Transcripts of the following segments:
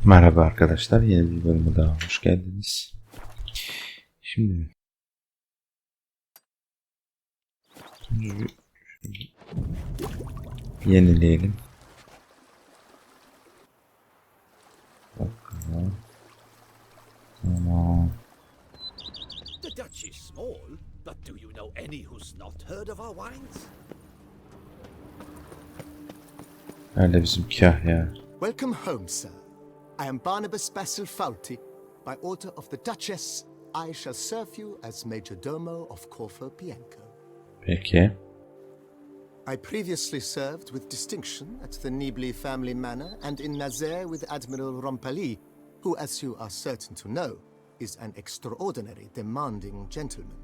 Merhaba arkadaşlar, yeni bir bölüme daha hoş geldiniz. Şimdi yenileyelim. Bakalım. Tamam. The Dutch is small, but do you know any who's not heard of our wines? Nerede bizim Kahya? Welcome home, sir. I am Barnabas Basil Fauti. By order of the Duchess, I shall serve you as Major Domo of Corfu Bianco. Peki. I previously served with distinction at the Nibli family manor and in Nazaire with Admiral Rompali, who, as you are certain to know, is an extraordinary demanding gentleman.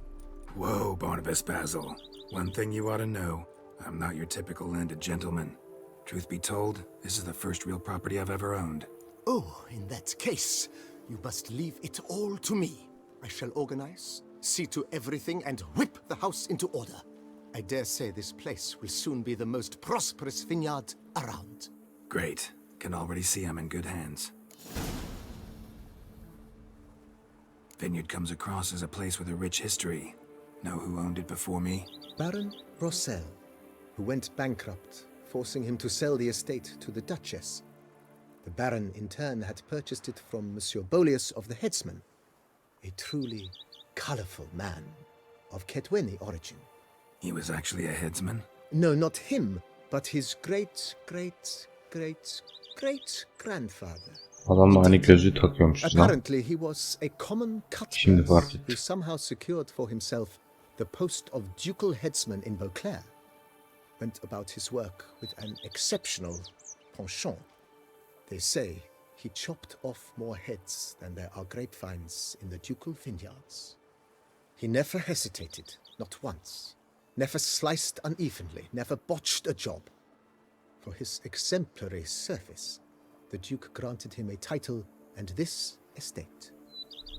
Whoa, Barnabas Basil. One thing you ought to know. I'm not your typical landed gentleman. Truth be told, this is the first real property I've ever owned. Oh, in that case, you must leave it all to me. I shall organize, see to everything, and whip the house into order. I dare say this place will soon be the most prosperous vineyard around. Great. Can already see I'm in good hands. Vineyard comes across as a place with a rich history. Know who owned it before me? Baron Rossel, who went bankrupt, forcing him to sell the estate to the Duchess. The Baron, in turn, had purchased it from Monsieur Bolius of the Headsman, a truly colorful man of Ketweni origin. He was actually a headsman? No, not him, but his great-great-great-great-grandfather. Adam da hani gözlüğü takıyormuş lan. Apparently he was a common Şimdi fark cutpurse ettim. who somehow secured for himself the post of ducal headsman in Beauclair. Went about his work with an exceptional penchant. They say he chopped off more heads than there are grapevines in the ducal vineyards. He never hesitated, not once. Never sliced unevenly, never botched a job. For his exemplary service, the Duke granted him a title and this estate.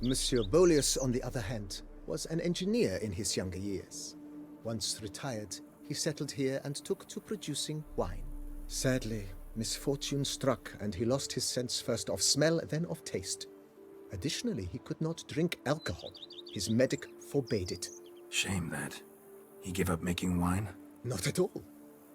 Monsieur Bolius, on the other hand, was an engineer in his younger years. Once retired, he settled here and took to producing wine. Sadly, misfortune struck and he lost his sense first of smell, then of taste. Additionally, he could not drink alcohol. His medic forbade it. Shame that. He gave up making wine? Not at all.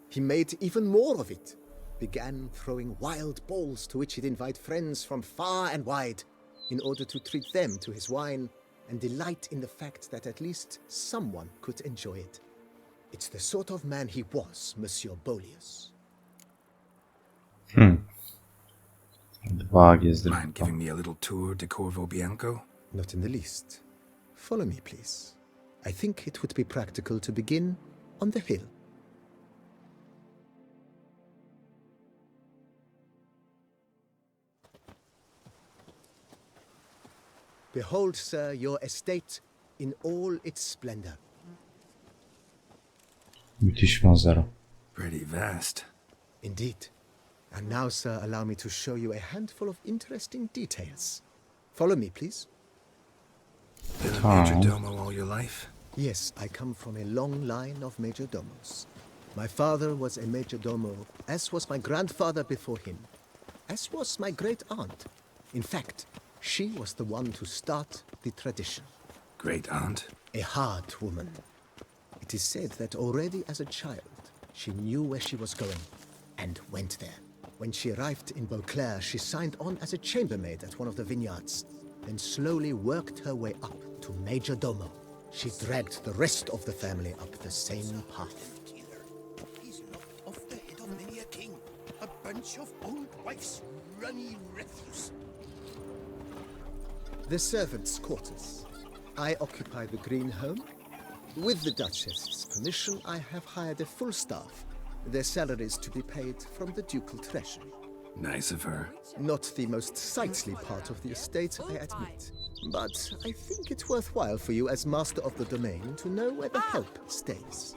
He made even more of it. Began throwing wild balls to which he'd invite friends from far and wide in order to treat them to his wine and delight in the fact that at least someone could enjoy it. It's the sort of man he was, Monsieur Bolius. Bağ gezdirip. Mind giving me a little tour de Corvo Bianco? Not in the least. Follow me, please. I think it would be practical to begin on the hill. Behold, sir, your estate in all its splendor. Müthiş manzara. Pretty vast. Indeed. And now, sir, allow me to show you a handful of interesting details. Follow me, please. Been a major domo all your life? Yes, I come from a long line of major domos. My father was a major domo, as was my grandfather before him, as was my great-aunt. In fact, she was the one to start the tradition. Great aunt? A hard woman. It is said that already as a child, she knew where she was going and went there. When she arrived in Beauclair, she signed on as a chambermaid at one of the vineyards, then slowly worked her way up to Major Domo. She dragged the rest of the family up the same path. He's not off the head of many a king. A bunch of old wife's runny refuse. The servants' quarters. I occupy the green home. With the Duchess's permission, I have hired a full staff. Their salaries to be paid from the ducal treasury. Nice of her. Not the most sightly part of the estate, I admit. But I think it's worthwhile for you as master of the domain to know where the help stays.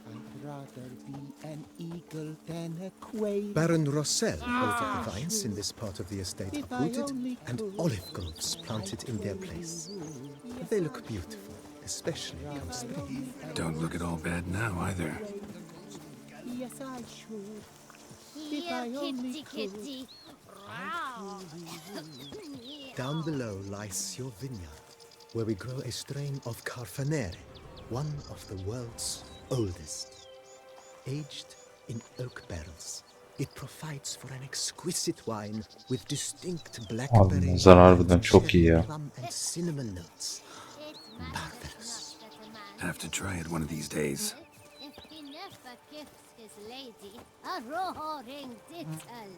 I'd rather be an eagle than a quail. Baron Rossel over the vines in this part of the estate uprooted and olive groves planted in their place. They look beautiful especially come spring. Don't look at all bad now either. Yes, I should. Here, kitty, kitty. Row. Down below lies your vineyard, where we grow a strain of Carfanere, one of the world's oldest. Aged in oak barrels, it provides for an exquisite wine with distinct blackberry, Manzara harbiden çok iyi ya. plum and cinnamon notes. It's Marvelous. Have to try it one of these days. If he never gives his lady a roaring dittle.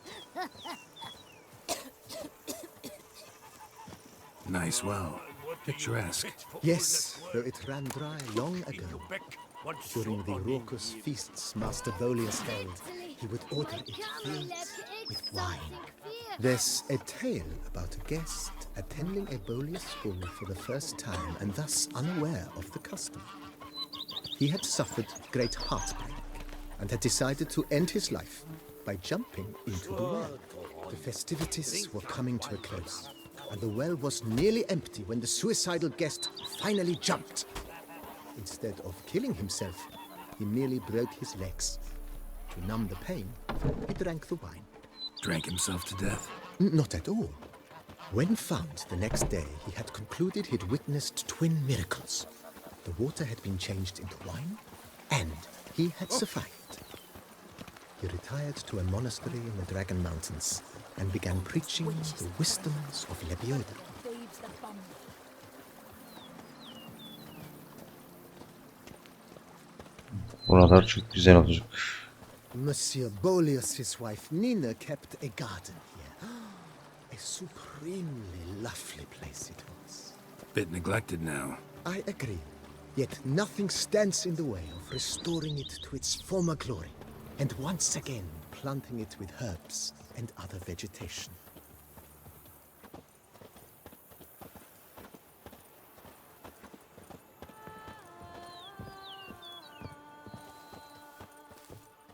Nice well. Picturesque. Yes, though it ran dry long ago. During the raucous feasts Master Bolius held, he would order it filled with wine. There's a tale about a guest attending a Bolius school for the first time and thus unaware of the custom. He had suffered great heartbreak and had decided to end his life by jumping into the well. The festivities were coming to a close, and the well was nearly empty when the suicidal guest finally jumped. Instead of killing himself, he merely broke his legs. To numb the pain, he drank the wine. Drank himself to death. Not at all. When found the next day, he had concluded he'd witnessed twin miracles. The water had been changed into wine, and he had survived. He retired to a monastery in the Dragon Mountains and began preaching the wisdoms of Lebioda. Buralar çok güzel olacak. Monsieur Bolius's wife Nina kept a garden here. A supremely lovely place it was. Bit neglected now. I agree. Yet nothing stands in the way of restoring it to its former glory, and once again planting it with herbs and other vegetation.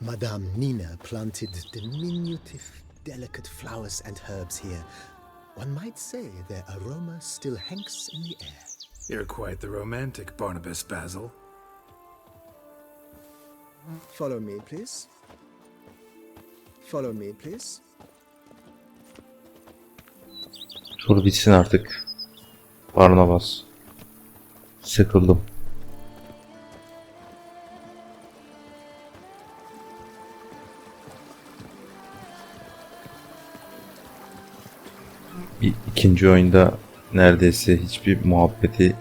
Madame Nina planted diminutive, delicate flowers and herbs here. One might say their aroma still hangs in the air. You're quite the romantic, Barnabas Basil. Follow me, please. Follow me, please. Tur bitsin artık. Barnabas. Sıkıldım. İkinci oyunda neredeyse hiçbir muhabbeti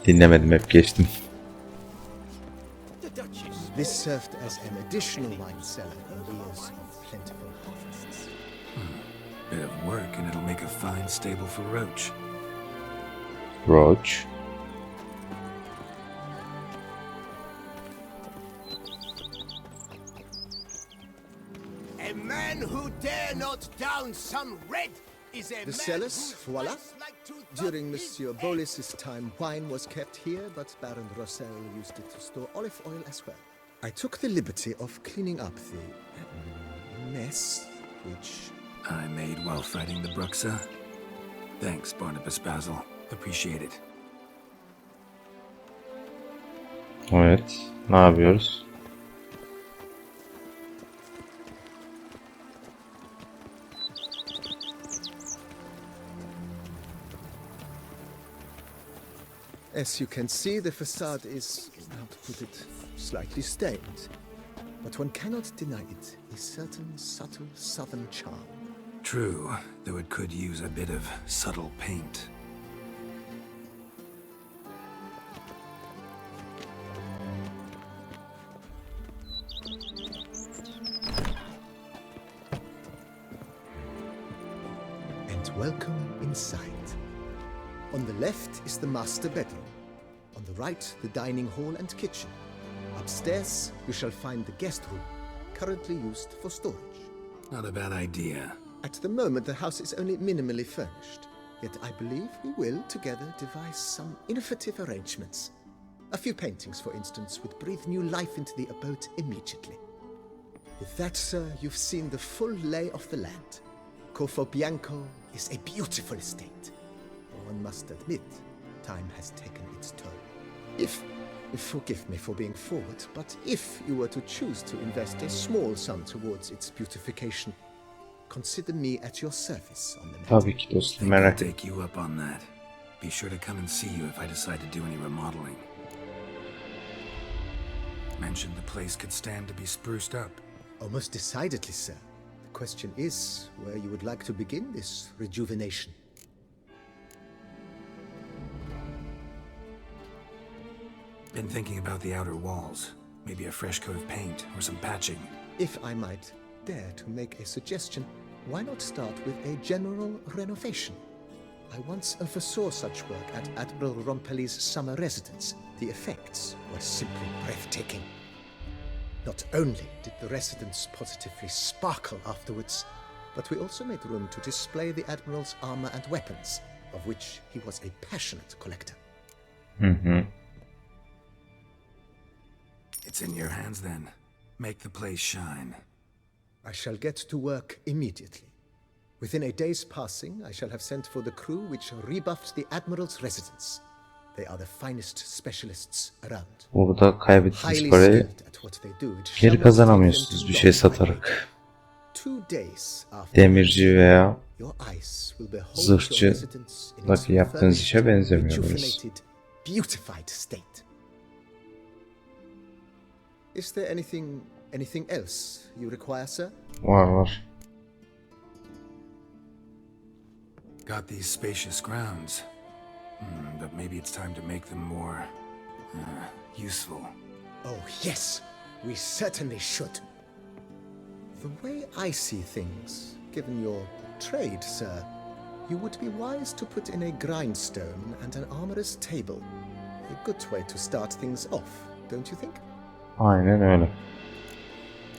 dinlemedim, hep geçtim. This served as an additional wine cellar in years of plentiful harvests. Bit of work and it'll make a fine stable for Roach. Roach. A man who dare not down some red is a The man cellars, who voila. fights like to During his Monsieur head. Bolis's time, wine was kept here, but Baron Rossel used it to store olive oil as well. I took the liberty of cleaning up the mess, which... I made while fighting the Bruxa. Thanks, Barnabas Basil. Appreciate it. Evet. Ne yapıyoruz? As you can see, the facade is, how to put it, slightly stained. But one cannot deny it a certain subtle southern charm. True, though it could use a bit of subtle paint. And welcome inside. On the left is the master bedroom. On the right, the dining hall and kitchen. Upstairs, you shall find the guest room, currently used for storage. Not a bad idea. At the moment, the house is only minimally furnished. Yet I believe we will, together, devise some innovative arrangements. A few paintings, for instance, would breathe new life into the abode immediately. With that, sir, you've seen the full lay of the land. Corfo Bianco is a beautiful estate. One must admit, Time has taken its toll. Forgive me for being forward, but if you were to choose to invest a small sum towards its beautification, consider me at your service on the matter. Tabii ki dostum, Think I'll merak etme. take you up on that. Be sure to come and see you if I decide to do any remodeling. Mentioned the place could stand to be spruced up. Oh, most decidedly, sir. The question is where you would like to begin this rejuvenation. Been thinking about the outer walls. Maybe a fresh coat of paint or some patching. If I might dare to make a suggestion, why not start with a general renovation? I once oversaw such work at Admiral Rompelli's summer residence. The effects were simply breathtaking. Not only did the residence positively sparkle afterwards, but we also made room to display the Admiral's armor and weapons, of which he was a passionate collector. It's in your hands then. Make the place shine. I shall get to work immediately. Within a day's passing, I shall have sent for the crew which rebuffed the Admiral's residence. They are the finest specialists around. Burada kaybettiğiniz Highly parayı skilled at what they do. It shall geri not take kazanamıyorsunuz them bir too şey long to find satarak. 2 days after Demirci veya your eyes will behold zırhçı your residence in its yaptığınız işe furnished, benzemiyor burası. rejuvenated, beautified state. Is there anything else you require, sir? Var. Got these spacious grounds. But maybe it's time to make them more useful. Oh, yes, we certainly should. The way I see things, given your trade, sir, you would be wise to put in a grindstone and an armorer's table. A good way to start things off, don't you think? Aynen öyle.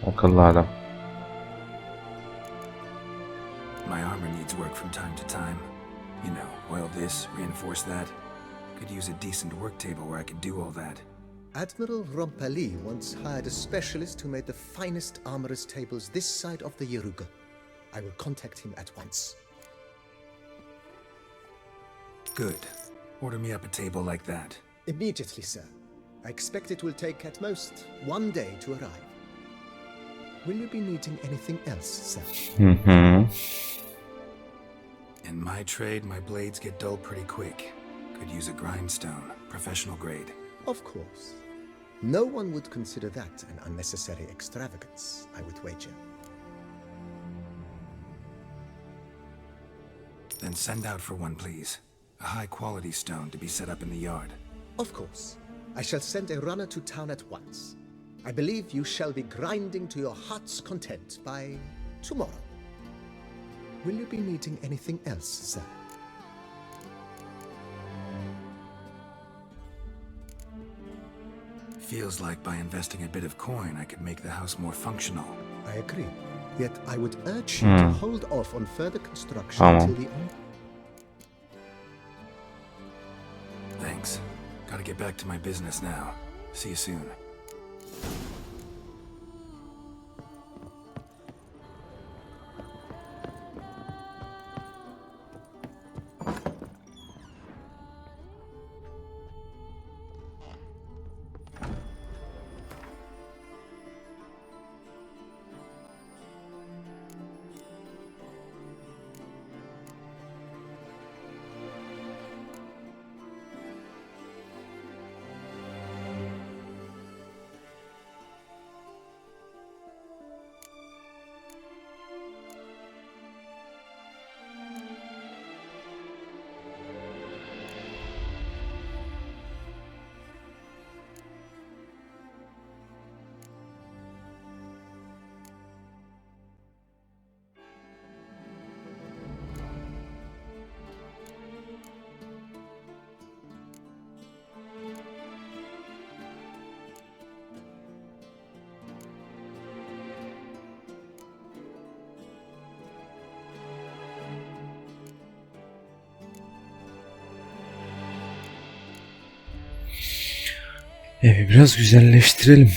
Akıllı adam. My armor needs work from time to time. You know, oil this, reinforce that. Could use a decent work table where I could do all that. Admiral Rompelli once hired a specialist who made the finest armorer's tables this side of the Yeruga. I will contact him at once. Good. Order me up a table like that. Immediately, sir. I expect it will take at most 1 day to arrive. Will you be needing anything else, sir? In my trade, my blades get dull pretty quick. Could use a grindstone, professional grade. Of course. No one would consider that an unnecessary extravagance, I would wager. Then send out for one, please. A high-quality stone to be set up in the yard. Of course. I shall send a runner to town at once. I believe you shall be grinding to your heart's content by tomorrow. Will you be needing anything else, sir? Feels like by investing a bit of coin, I could make the house more functional. I agree. Yet I would urge you to hold off on further construction Tamam. until the... Thanks. Gotta get back to my business now. See you soon. Evi biraz güzelleştirelim.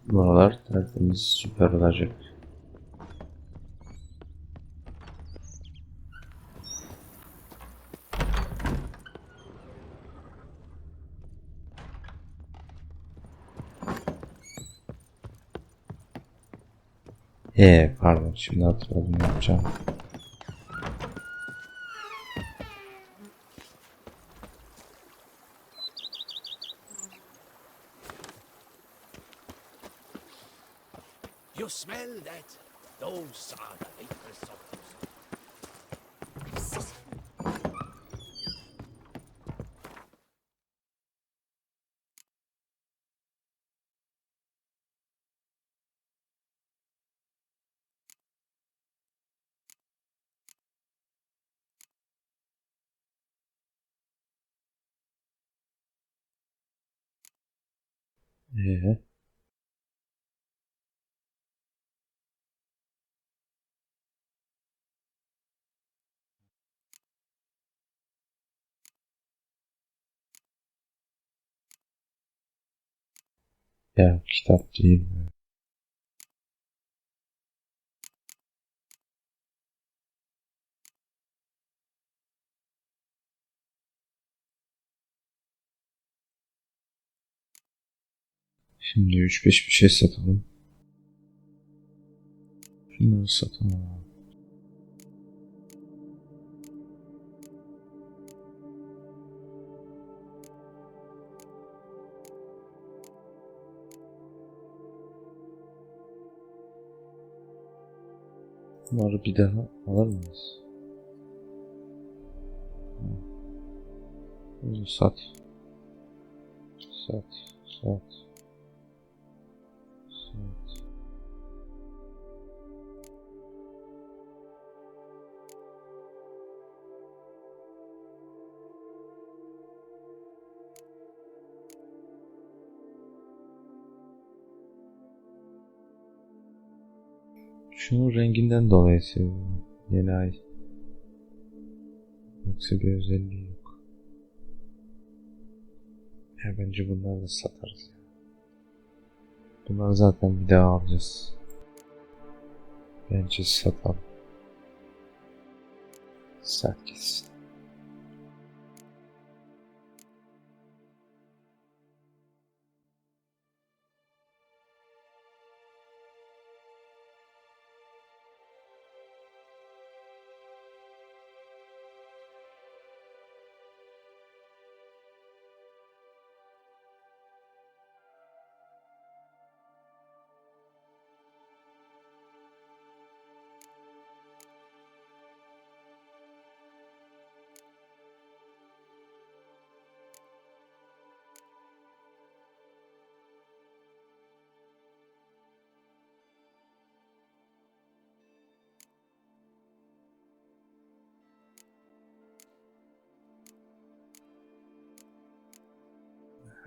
Buralar tertemiz, süper olacak. Pardon, şimdi hatırladım ne yapacağım. You smell that? Those are the late results. Ee, Ya kitap değil mi? Şimdi 3-5 bir şey satalım. Şunları satalım. Bunları bir daha alır mıyız? Bunu sat. Sat. Sat. Sat. Şunun renginden dolayı seviyorum. Yeni ay. Yoksa bir özelliği yok. Ya bence bunları da satarız. Bunları zaten bir daha alacağız. Bence satalım. Sat gitsin.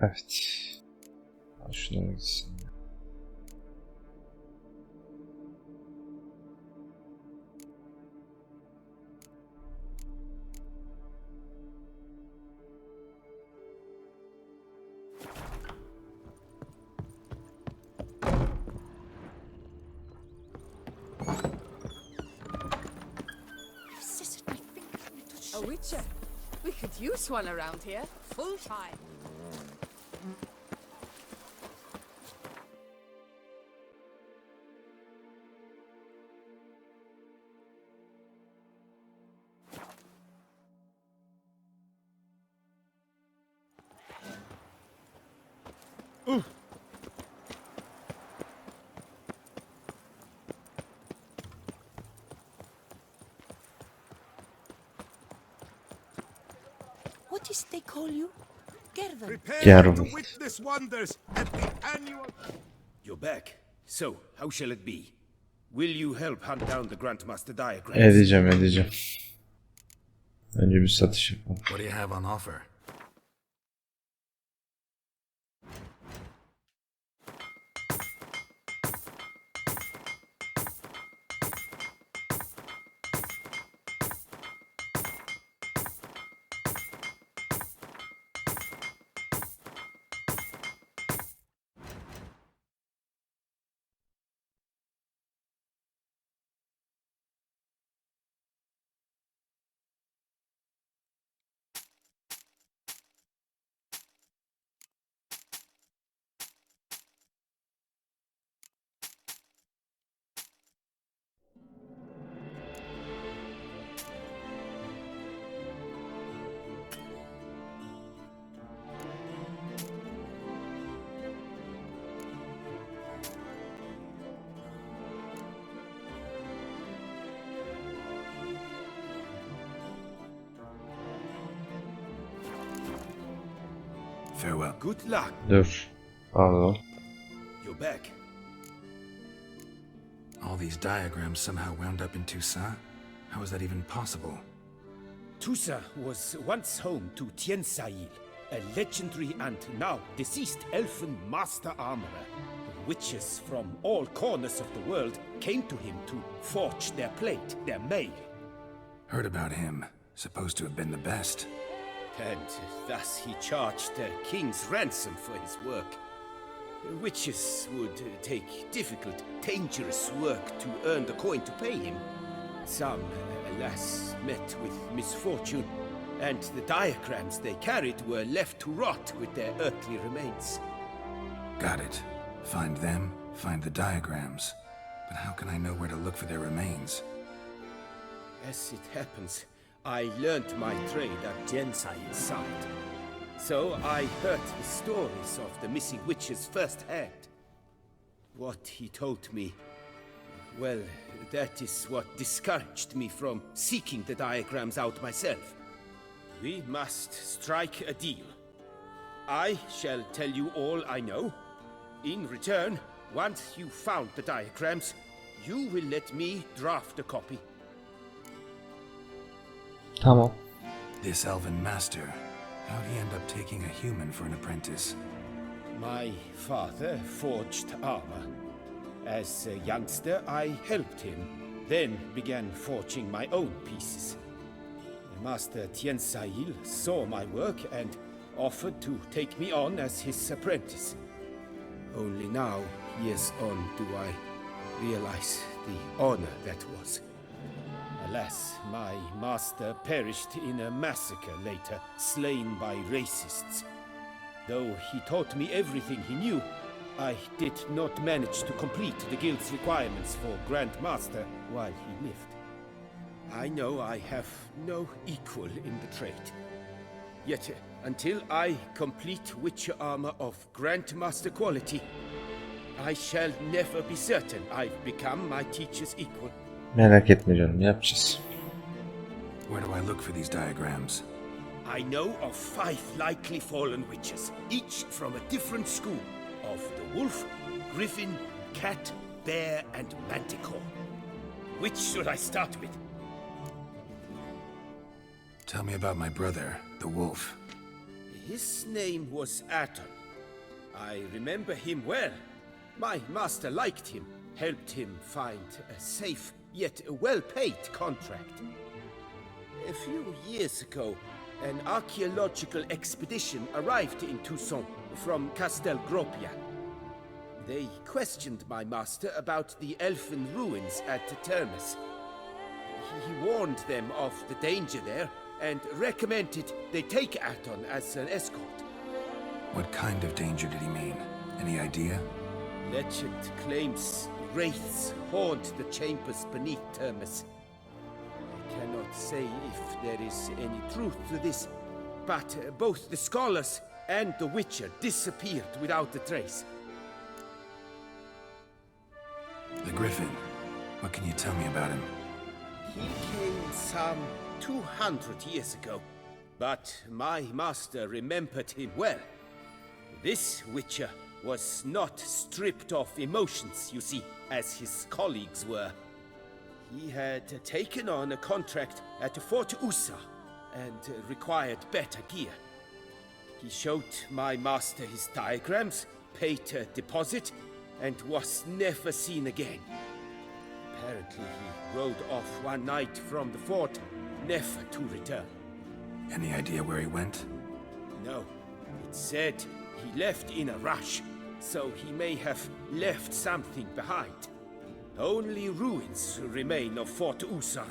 Evet. Al şunlara gitsin. A witcher. We could use one around here. Full time. What is it they call you? Gervin. Prepare to witness wonders at the annual... You're back. So, how shall it be? Will you help hunt down the Grandmaster diagrams? Edeceğim. Önce bir satış yapalım. What do you have on offer? Farewell. Good luck. Dur. Pardon. You're back. All these diagrams somehow wound up in Toussaint? How is that even possible? Toussaint was once home to Tiensail, a legendary and now deceased elfin master armorer. Witches from all corners of the world came to him to forge their plate, their mail. Heard about him. Supposed to have been the best. And thus he charged the king's ransom for his work. Witches would take difficult, dangerous work to earn the coin to pay him. Some, alas, met with misfortune, and the diagrams they carried were left to rot with their earthly remains. Got it. Find them, find the diagrams. But how can I know where to look for their remains? As it happens, I learned my trade at Jensail's side. So I heard the stories of the missing witches firsthand. What he told me, well, that is what discouraged me from seeking the diagrams out myself. We must strike a deal. I shall tell you all I know. In return, once you found the diagrams, you will let me draft a copy. Tamam. This elven master, how'd he end up taking a human for an apprentice? My father forged armor. As a youngster, I helped him, then began forging my own pieces. Master Tiensail saw my work and offered to take me on as his apprentice. Only now, years on, do I realize the honor that was. Alas, my master perished in a massacre later, slain by racists. Though he taught me everything he knew, I did not manage to complete the guild's requirements for Grand Master while he lived. I know I have no equal in the trade. Yet, until I complete Witcher armor of Grandmaster quality, I shall never be certain I've become my teacher's equal. Merak etme canım, yapacağız. Where do I look for these diagrams? I know of 5 likely fallen witches, each from a different school, of the wolf, griffin, cat, bear, and manticore. Which should I start with? Tell me about my brother, the wolf. His name was Aton. I remember him well. My master liked him, helped him find a safe yet well-paid contract. A few years ago, an archaeological expedition arrived in Toussaint from Castel Gropia. They questioned my master about the elfin ruins at Termes. He warned them of the danger there and recommended they take Aton as an escort. What kind of danger did he mean? Any idea? Legend claims wraiths haunt the chambers beneath Termes. I cannot say if there is any truth to this, but both the scholars and the Witcher disappeared without a trace. The Griffin. What can you tell me about him? He came some 200 years ago, but my master remembered him well. This Witcher was not stripped of emotions, you see, as his colleagues were. He had taken on a contract at Fort Usa, and required better gear. He showed my master his diagrams, paid a deposit, and was never seen again. Apparently, he rode off one night from the fort, never to return. Any idea where he went? No, it said he left in a rush, so he may have left something behind. Only ruins remain of Fort Usar,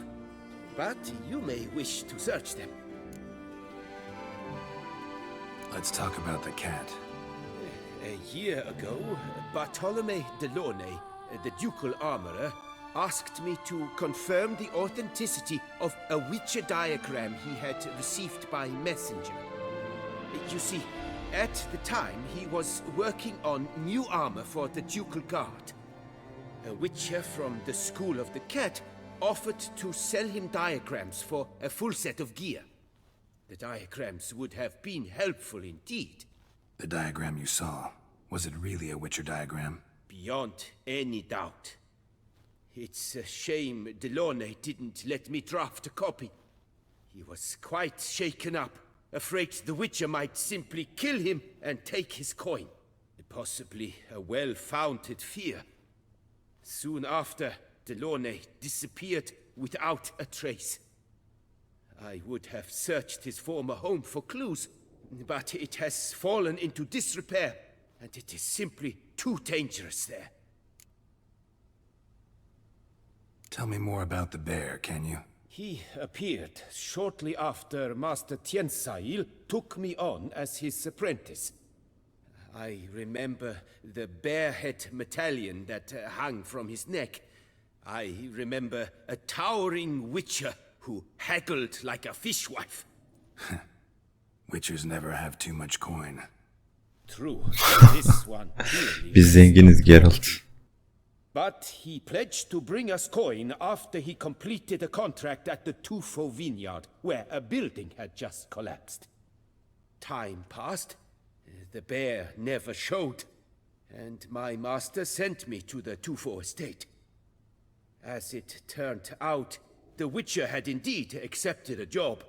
but you may wish to search them. Let's talk about the cat. A year ago, Bartolome Delaunay, the ducal armorer, asked me to confirm the authenticity of a Witcher diagram he had received by messenger. You see, at the time he was working on new armor for the ducal guard. A Witcher from the School of the Cat offered to sell him diagrams for a full set of gear. The diagrams would have been helpful indeed. The diagram you saw, was it really a Witcher diagram? Beyond any doubt. It's a shame Delaunay didn't let me draft a copy. He was quite shaken up, afraid the Witcher might simply kill him and take his coin. Possibly a well-founded fear. Soon after, Delaunay disappeared without a trace. I would have searched his former home for clues, but it has fallen into disrepair, and it is simply too dangerous there. Tell me more about the bear, can you? He appeared shortly after Master Tiensail took me on as his apprentice. I remember the bear-head medallion that hung from his neck. I remember a towering witcher who haggled like a fishwife. Witchers never have too much coin. True, this one clearly Biz zenginiz Geralt. But he pledged to bring us coin after he completed a contract at the Tufo vineyard, where a building had just collapsed. Time passed. The bear never showed, and my master sent me to the Tufo estate. As it turned out, the Witcher had indeed accepted a job.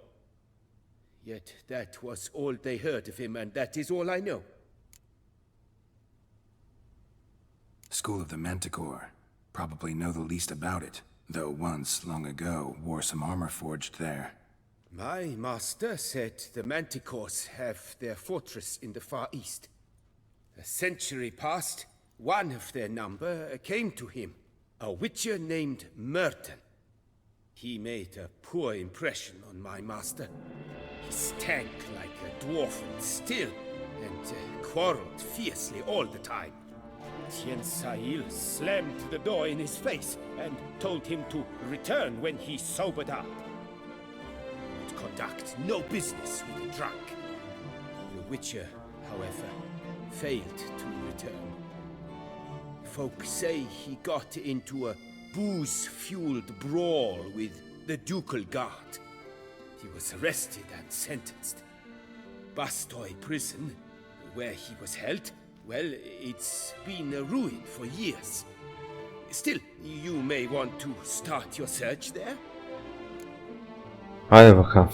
Yet that was all they heard of him, and that is all I know. School of the Manticore. Probably know the least about it, though once, long ago, wore some armor forged there. My master said the Manticores have their fortress in the Far East. A century past, one of their number came to him, a witcher named Merton. He made a poor impression on my master. He stank like a dwarfen still, and quarreled fiercely all the time. Tiensail slammed the door in his face and told him to return when he sobered up. He would conduct no business with a drunk. The Witcher, however, failed to return. Folk say he got into a booze-fueled brawl with the ducal guard. He was arrested and sentenced. Bastoy prison, where he was held, well, it's been a ruin for years. Still, you may want to start your search there. Hadi bakalım.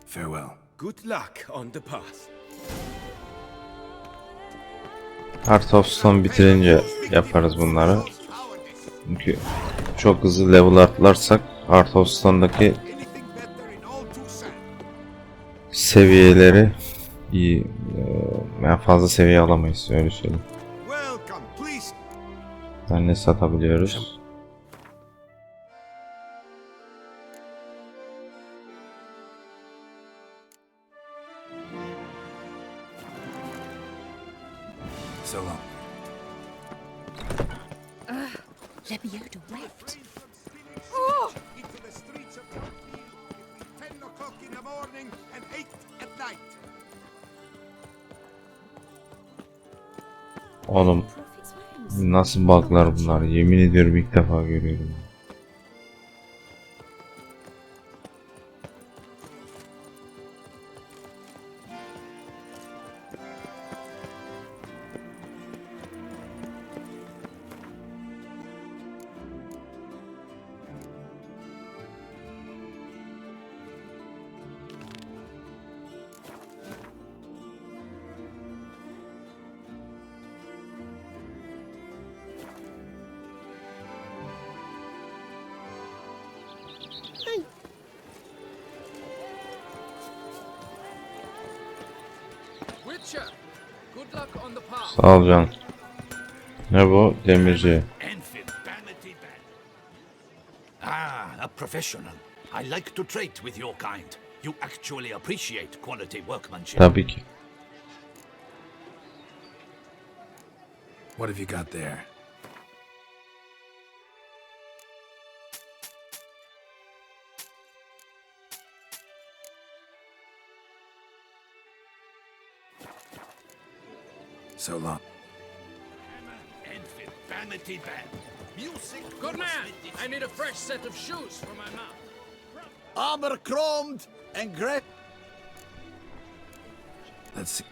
Farewell. Good luck on the path. Art of Stone bitirince yaparız bunları. Çünkü çok hızlı level atlarsak Art of Stone'daki seviyeleri iyi, yani fazla seviye alamayız, öyle söyleyeyim. Yani ne satabiliyoruz? So long. Let me out direct. Into the streets of Torquay between 10 o'clock in the morning and 8 at night. Oğlum nasıl bug'lar bunlar, yemin ediyorum ilk defa görüyorum. Witcher. Good luck on the path. Sağ ol canım. Ne bu? Demirci. Ah, a professional. I like to trade with your kind. You actually appreciate quality workmanship. Tabii ki. What have you got there? So long. Good man. I need a fresh set of shoes for my mount. Armor chromed and great. Let's see.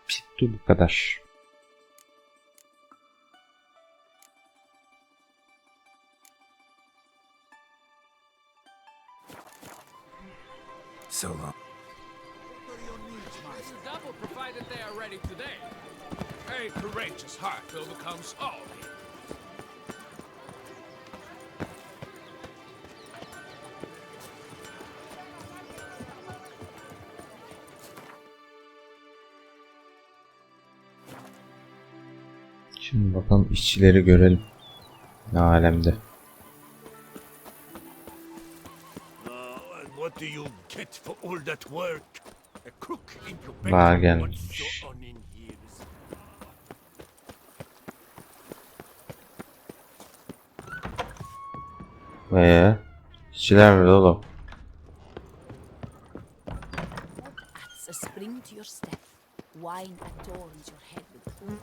Bitti bu kadar. So long. This is double provided they are ready today. A courageous heart overcomes all. Şimdi bakalım işçileri görelim. Ne alemde. And what do you get for all that work? A crook in your Daha back. gelmiş. What's your on in years? İşçiler nerede oğlum? Adds a spring to your step. Wine adorns your head with gold.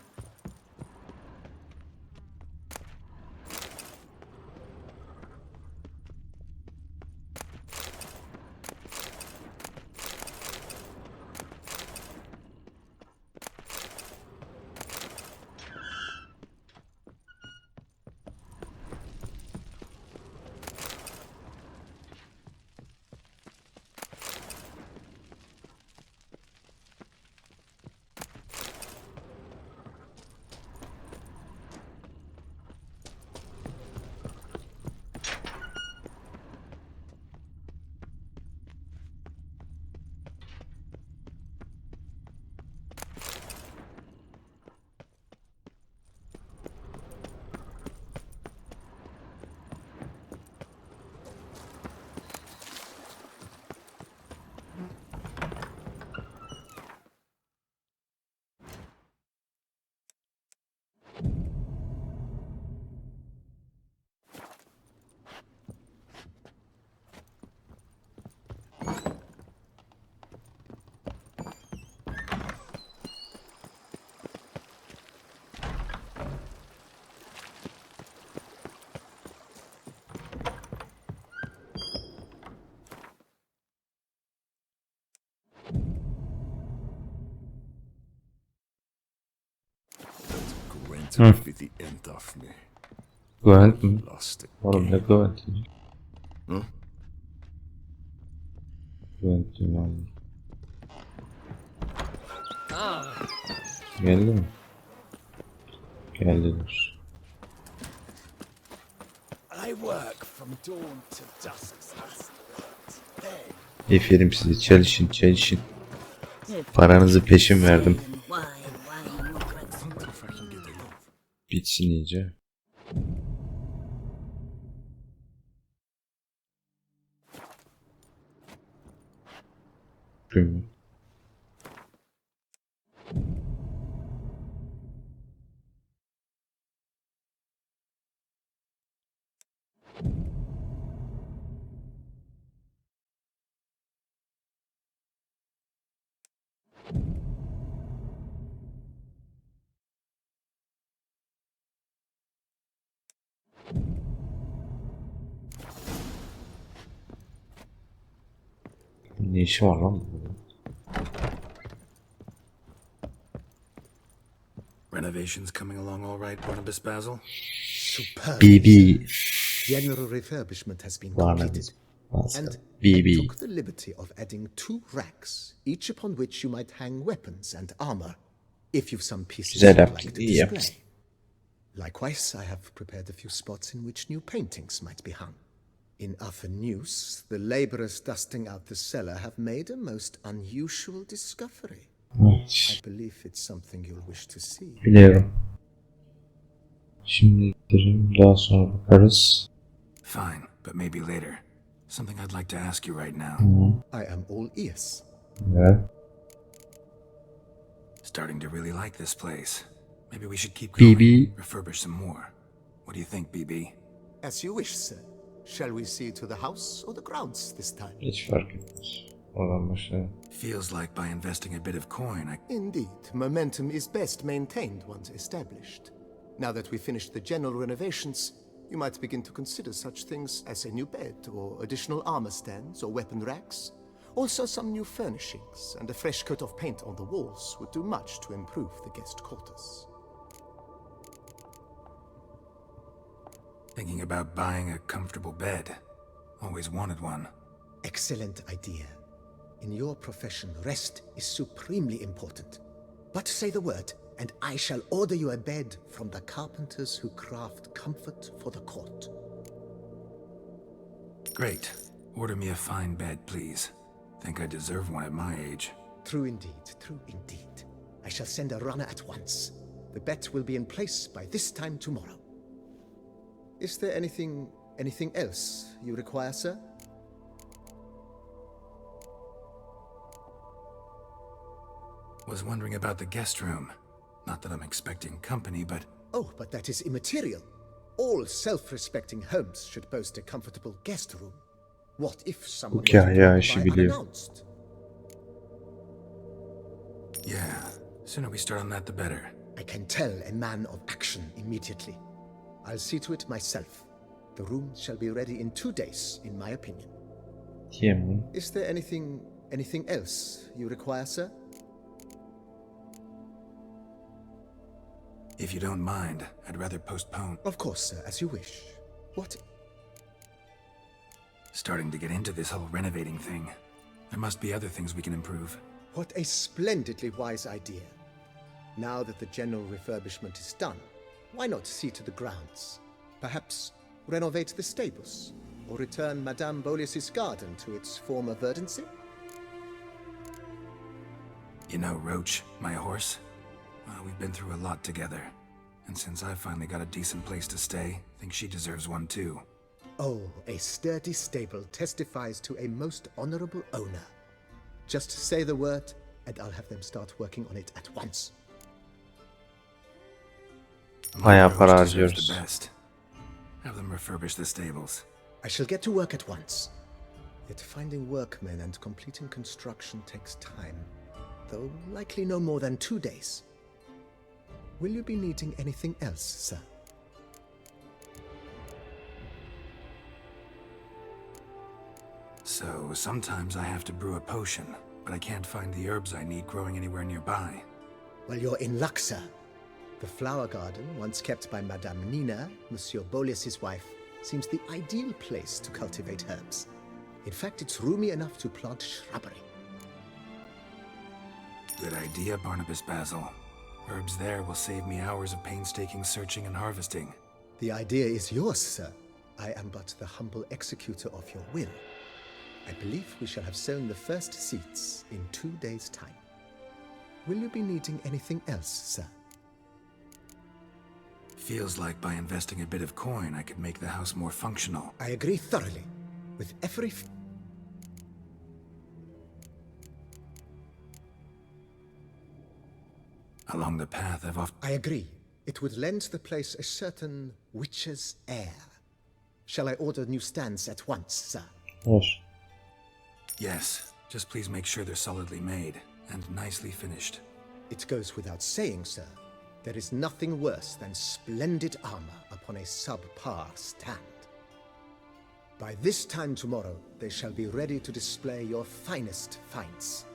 Gwent will be the end of me. Gwent mi? Lost Oğlum ne Gwent? Hı? Gwent lan. Geldi mi? Geldiler. I work from dawn to dusk. Aferin size, çalışın çalışın. Paranızı peşin verdim. Bitsin iyice. Gümrük. Ne işi var lan bu? Renovations coming along all right, Barnabas Basil? Superb. BB. General refurbishment has been Barnabas completed. Basil. And I BB. took the liberty of adding 2 racks, each upon which you might hang weapons and armor, if you've some pieces Güzel you'd like yaptın, to iyi yaptın. display. Likewise, I have prepared a few spots in which new paintings might be hung. In other news, the laborers dusting out the cellar have made a most unusual discovery. Evet. I believe it's something you'll wish to see. Biliyorum. Şimdi daha sonra bakarız. Fine, but maybe later. Something I'd like to ask you right now. I am all ears. Evet. Starting to really like this place. Maybe we should keep going. BB. Refurbish some more. What do you think, BB? As you wish, sir. Shall we see to the house or the grounds this time? Hiç fark etmez. Oradan başlayalım. Feels like by investing a bit of coin, Indeed, momentum is best maintained once established. Now that we've finished the general renovations, you might begin to consider such things as a new bed or additional armor stands or weapon racks. Also, some new furnishings and a fresh coat of paint on the walls would do much to improve the guest quarters. Thinking about buying a comfortable bed. Always wanted one. Excellent idea. In your profession, rest is supremely important. But say the word, and I shall order you a bed from the carpenters who craft comfort for the court. Great. Order me a fine bed, please. Think I deserve one at my age. True indeed, true indeed. I shall send a runner at once. The bet will be in place by this time tomorrow. Is there anything else you require, sir? Was wondering about the guest room. Not that I'm expecting company, but Oh, but that is immaterial. All self-respecting homes should boast a comfortable guest room. What if someone Ya, were to ya, drop işi by biliyor. unannounced? yeah. Sooner we start on that, the better. I can tell a man of action immediately. I'll see to it myself. The room shall be ready in 2 days, in my opinion. Kim? Is there anything else you require, sir? If you don't mind, I'd rather postpone Of course, sir, as you wish. What? starting to get into this whole renovating thing. There must be other things we can improve. What a splendidly wise idea. Now that the general refurbishment is done, why not see to the grounds? Perhaps renovate the stables, or return Madame Bolis's garden to its former verdancy? You know, Roach, my horse? Well, we've been through a lot together. And since I finally got a decent place to stay, I think she deserves one too. Oh, a sturdy stable testifies to a most honorable owner. Just say the word, and I'll have them start working on it at once. Bayağı Roach para deserves harcıyoruz. the best. Have them refurbish the stables. I shall get to work at once. Yet finding workmen and completing construction takes time, though likely no more than 2 days. Will you be needing anything else, sir? So, sometimes I have to brew a potion, but I can't find the herbs I need growing anywhere nearby. Well, you're in luck, sir. The flower garden, once kept by Madame Nina, Monsieur Bolis's wife, seems the ideal place to cultivate herbs. In fact, it's roomy enough to plant shrubbery. Good idea, Barnabas Basil. Herbs there will save me hours of painstaking searching and harvesting. The idea is yours, sir. I am but the humble executor of your will. I believe we shall have sown the first seeds in 2 days' time. Will you be needing anything else, sir? Feels like by investing a bit of coin, I could make the house more functional. I agree thoroughly. With every Along the path, I've often... I agree. It would lend the place a certain witch's air. Shall I order new stands at once, sir? Ver. Yes, just please make sure they're solidly made and nicely finished. It goes without saying, sir. There is nothing worse than splendid armor upon a subpar stand. By this time tomorrow, they shall be ready to display your finest finds.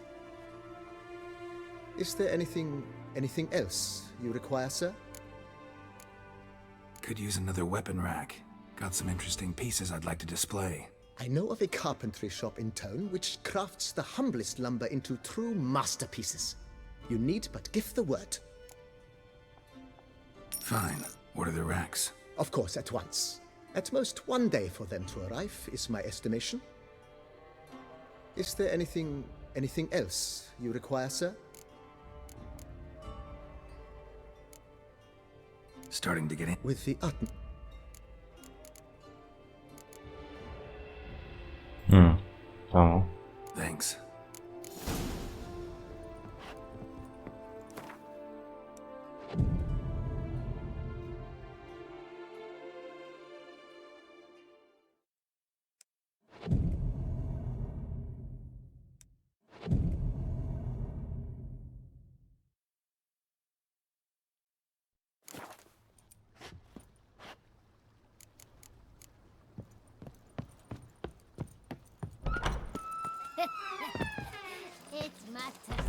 Is there anything else you require, sir? Could use another weapon rack. Got some interesting pieces I'd like to display. I know of a carpentry shop in town which crafts the humblest lumber into true masterpieces. You need but give the word. Fine. Order the racks. Of course, at once. At most 1 day for them to arrive, is my estimation. Is there anything else you require, sir? Starting to get in. With the Tamam. Thanks. It matters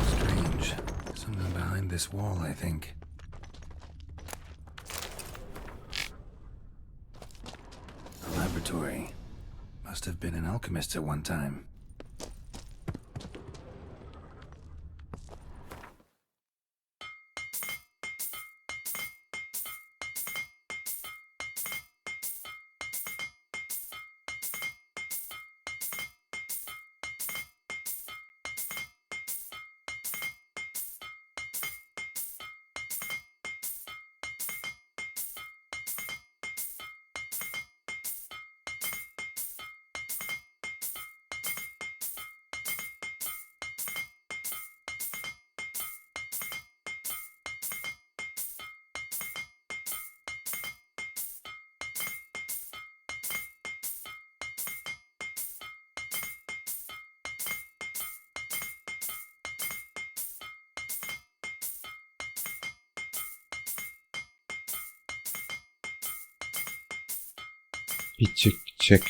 Strange. Something behind this wall, I think. A laboratory. Must have been an alchemist at one time. Gidecek.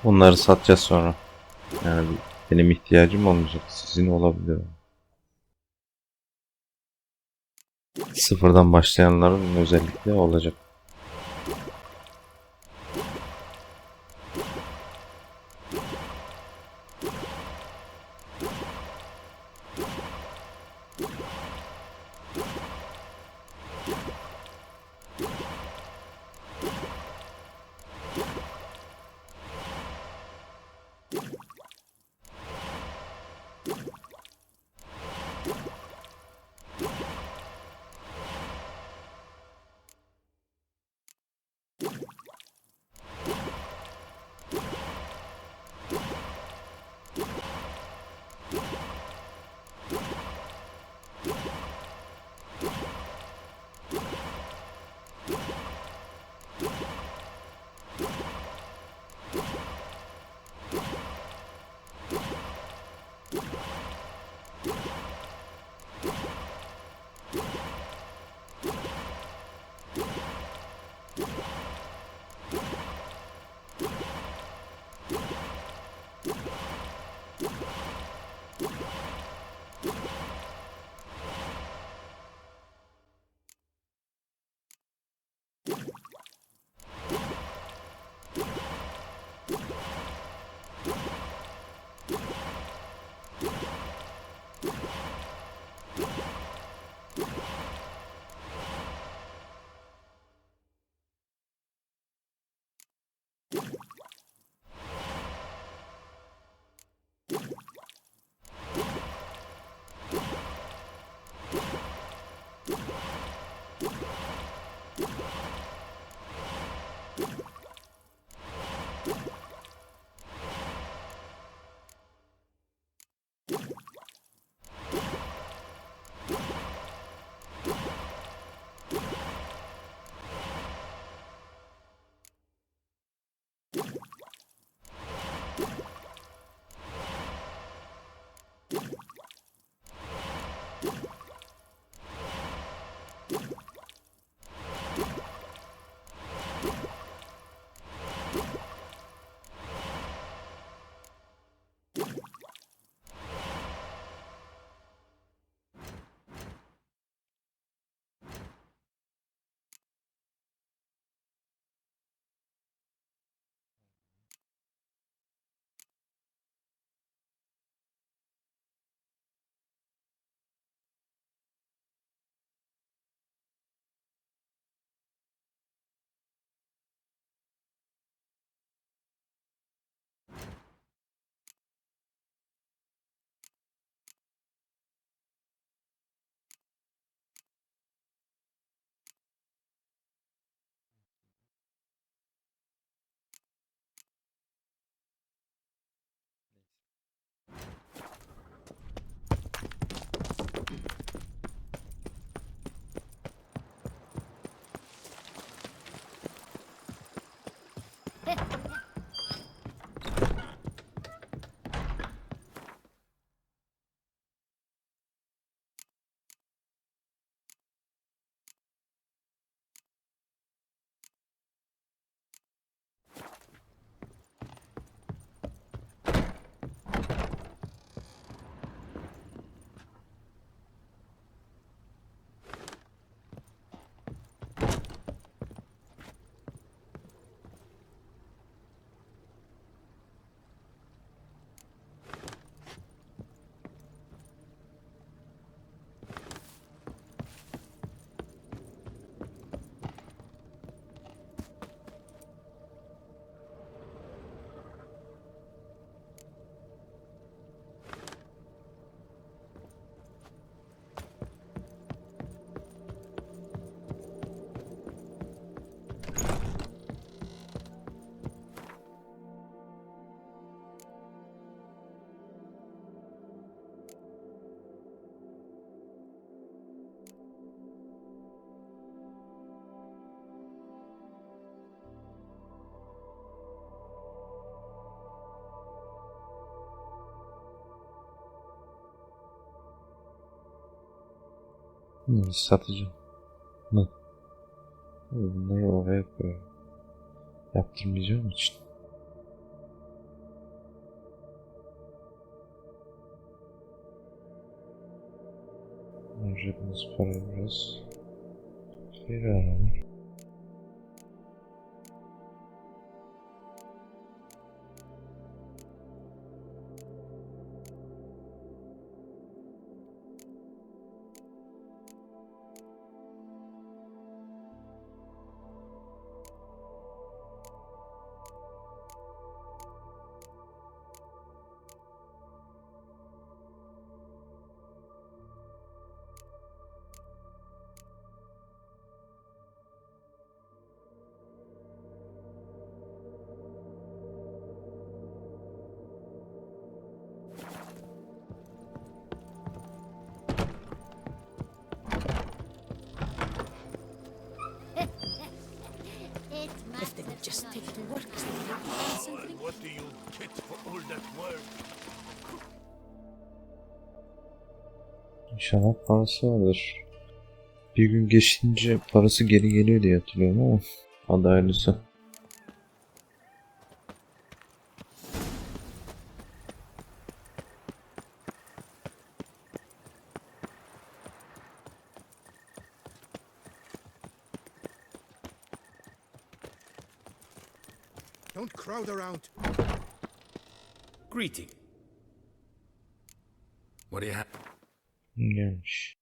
Bunları satacağız sonra. Yani benim ihtiyacım olmayacak. Sizin olabilir. Sıfırdan başlayanların özellikle olacak. Satıcı mı? Bunları oraya koyuyorum. Yaptırmayacağım için. Harcadığımız para biraz. Bir alalım. It If they would just take to work as they did recently. What do you get for all that work? İnşallah parası vardır. Bir gün geçince parası geri geliyor diye hatırlıyorum ama hadi hayırlısı. Don't crowd around. Greeting. What do you have? Gelmiş.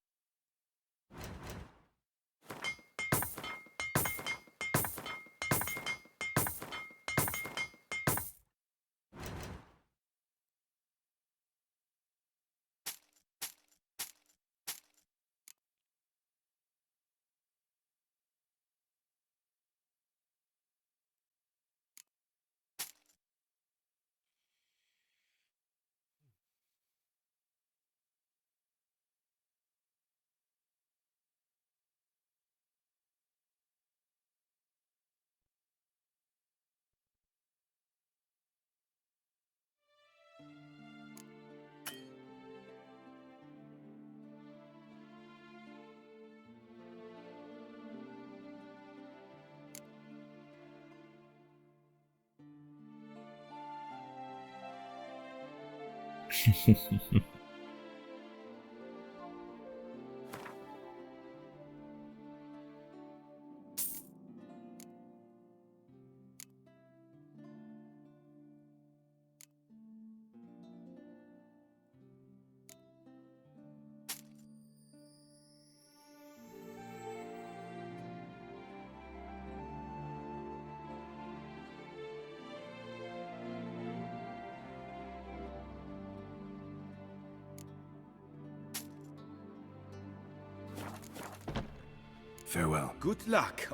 Farewell. Good luck.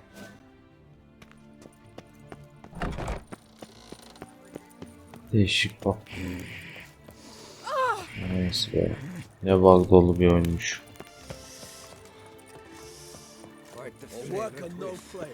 Değişik bak. Neyse be. Ne bug dolu bir oyunmuş. Work and no play.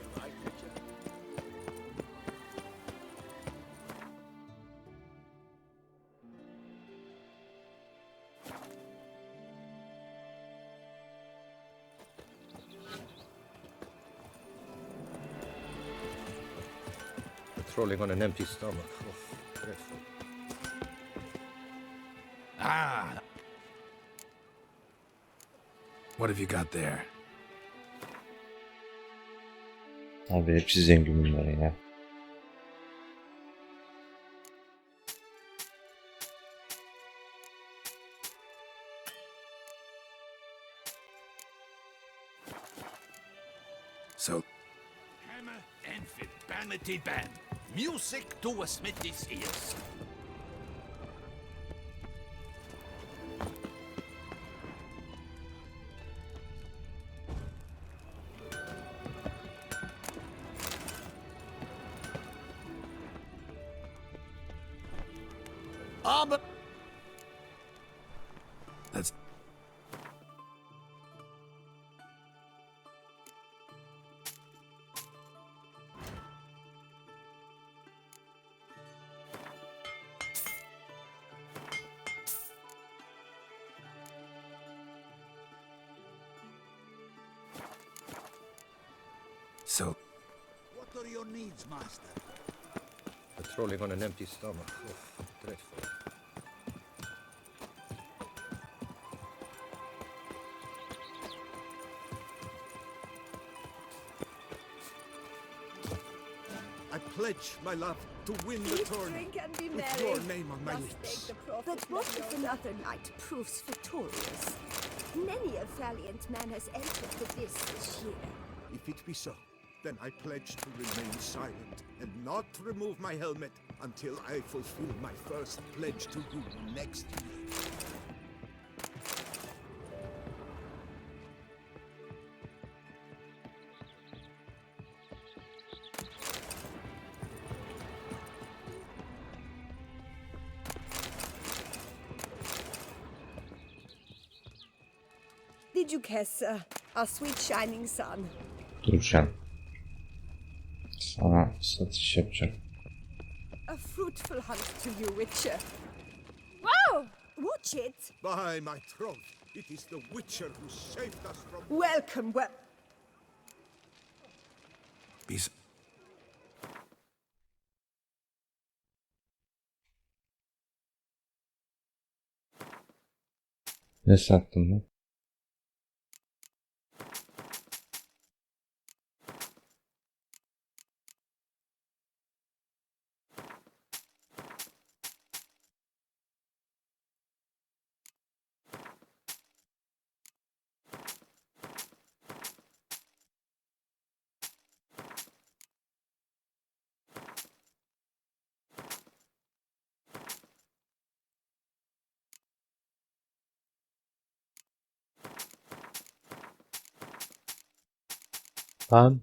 Patrolling on an empty stomach. Oh, dreadful. Ah! What have you got there? Abi hepsi zengin bunlar ya. So, Hammer and fit vanity band. Music to a smithy's ears. Armor. that's... So, What are your needs, master? Patrolling on an empty stomach. Oh, dreadful. I pledge my love to win the tourney Drink and be with merry. your name on my Thus lips. spake the prophet. That what if another knight proves victorious? Many a valiant man has entered the this year. If it be so, then I pledge to remain silent and not remove my helmet until I fulfill my first pledge to you next year. Did you guess, our sweet shining sun? Duracağım. Sana satış yapacağım. A fruitful hunt to you, Witcher. Wow! Watch it! By my troth, it is the Witcher who saved us from... Welcome, be Ne sattın lan? Lan.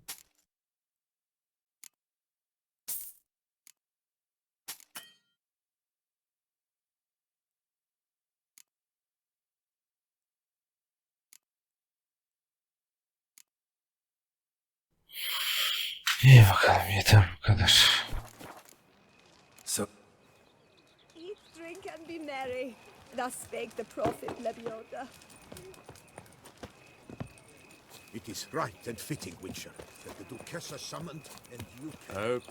İyi bakalım, yeter bu kadar. so. Eat, drink, and be merry. Thus spake the prophet Lebioda. It is right and fitting, Witcher, that the Duchessa summoned and you... A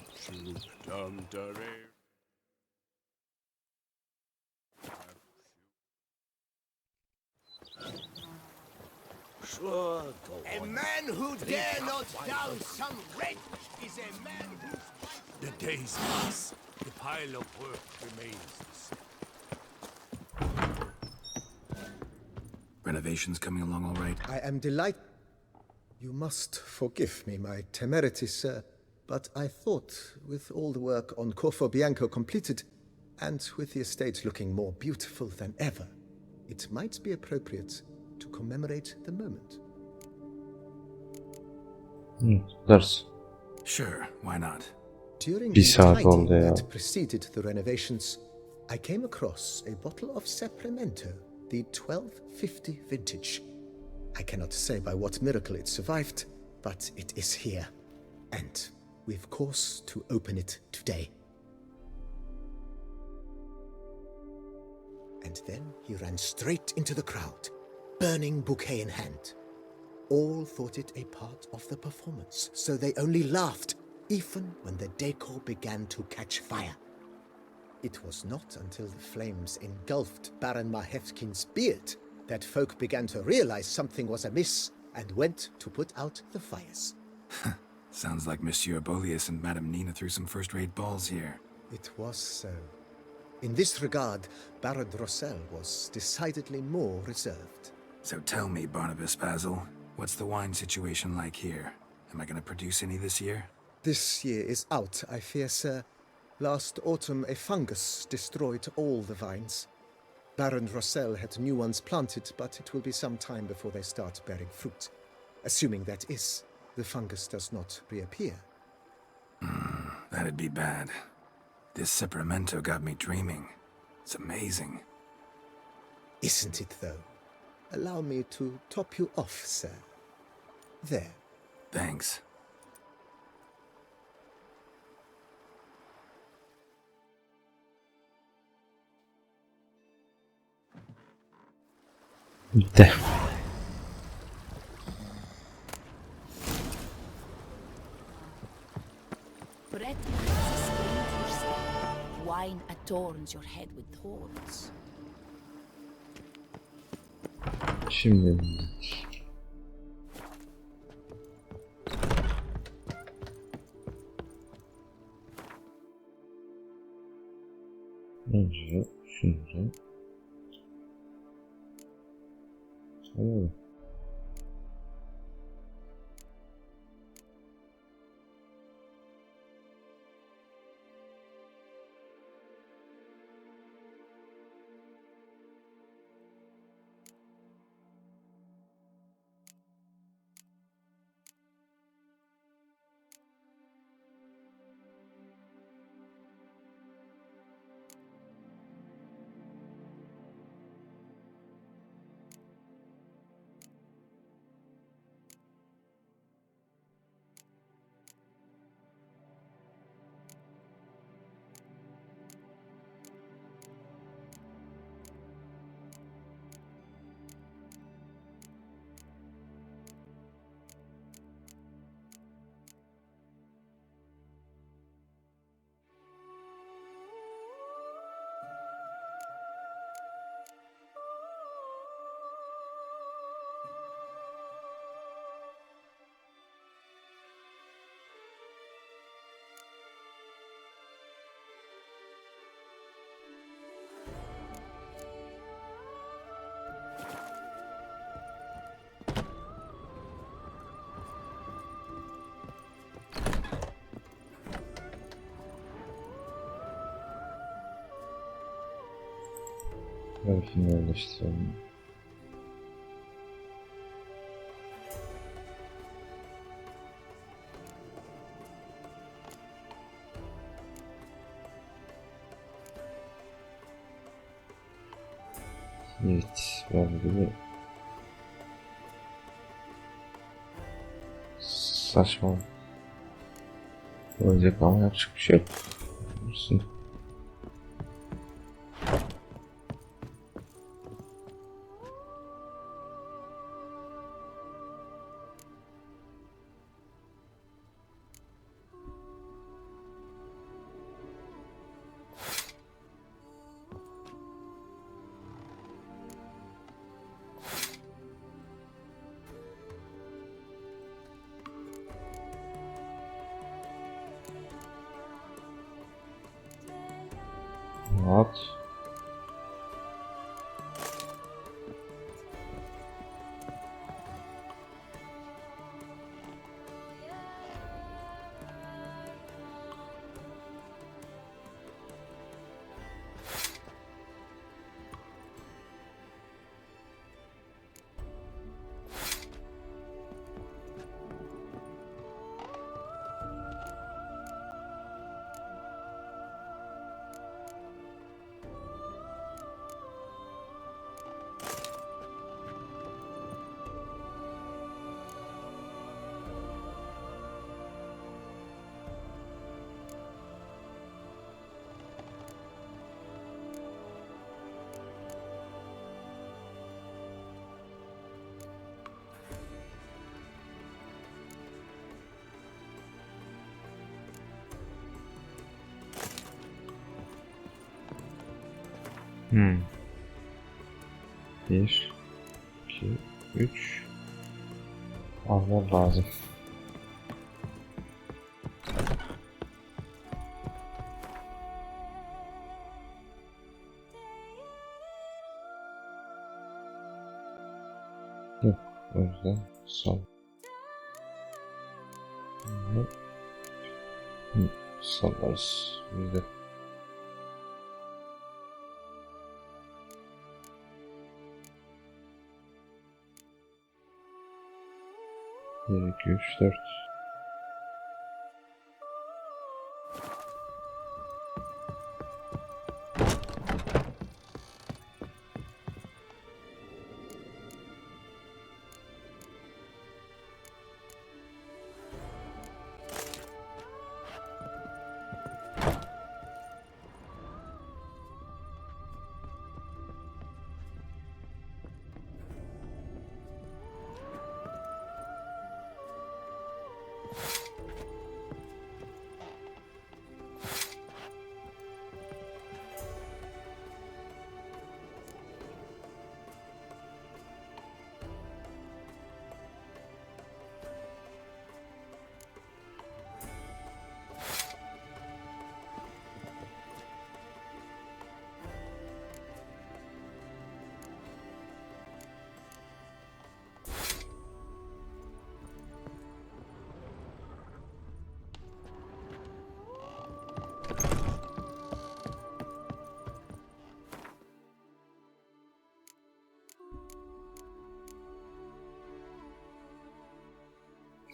man who dare not down some wretch is a man who's... The days pass. The pile of work remains the same. Renovations coming along all right? I am delighted. You must forgive me my temerity, sir, but I thought, with all the work on Corfo Bianco completed, and with the estate looking more beautiful than ever, it might be appropriate to commemorate the moment. Kutlarsın. Sure, why not? During Bir the saat tidying oldu ya. that preceded the renovations, I came across a bottle of Sapramento, the 1250 vintage. I cannot say by what miracle it survived, but it is here, and we've cause to open it today. And then he ran straight into the crowd, burning bouquet in hand. All thought it a part of the performance, so they only laughed, even when the decor began to catch fire. It was not until the flames engulfed Baron Mahevkin's beard that folk began to realize something was amiss and went to put out the fires. Sounds like Monsieur Bolius and Madame Nina threw some first-rate balls here. It was so. In this regard, Baron Rossel was decidedly more reserved. So tell me, Barnabas Basil, what's the wine situation like here? Am I going to produce any this year? This year is out, I fear, sir. Last autumn, a fungus destroyed all the vines. Baron Rossel had new ones planted, but it will be some time before they start bearing fruit. Assuming that is, the fungus does not reappear. That'd be bad. This Sapramento got me dreaming. It's amazing. Isn't it, though? Allow me to top you off, sir. There. Thanks. Bitti. 。 . 'Tis adorns your head with thorns. Şimdi önce şunu alalım. Harfini yerleştirelim. Evet, böyle saçma olacak ama yapacak bir şey yok. Olsun. Rahat. Bir, iki, üç. Almam lazım. Yok, o yüzden sol. Sallarız bizde. Bir, iki, üç, dört.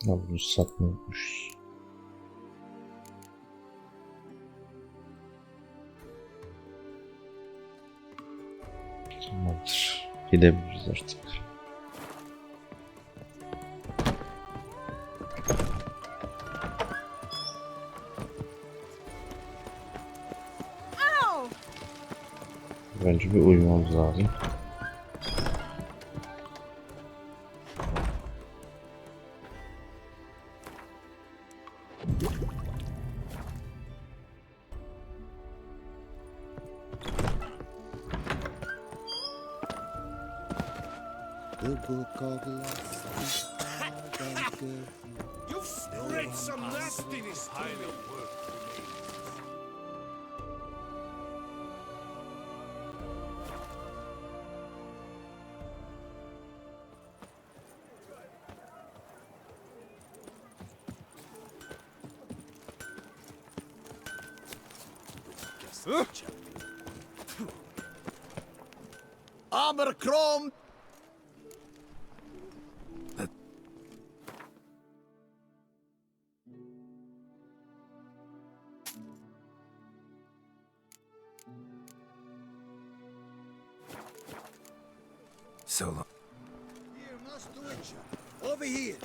Ya bunu satmıyormuş. Tamamdır. Gidebiliriz artık. Önce bir uyumamız lazım. The book of lessons. You've spread some nastiness. Pile of work remains. Abercrombie! So long. Here, Master Witcher. Over here.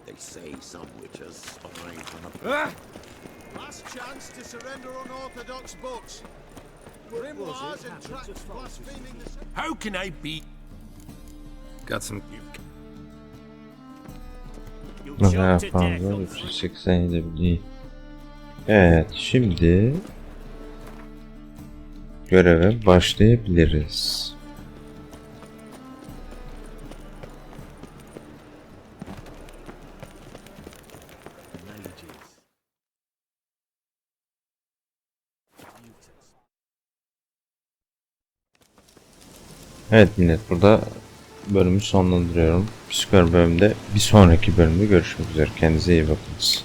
They say some witches spy on a... Last chance to surrender unorthodox books. Grimoires and tracts blaspheming the... How can I be... Got some. Ne kadar fazla? 387 bilgi. Evet, şimdi göreve başlayabiliriz. Evet millet, burada bölümü sonlandırıyorum. Bir sonraki bölümde görüşmek üzere. Kendinize iyi bakınız.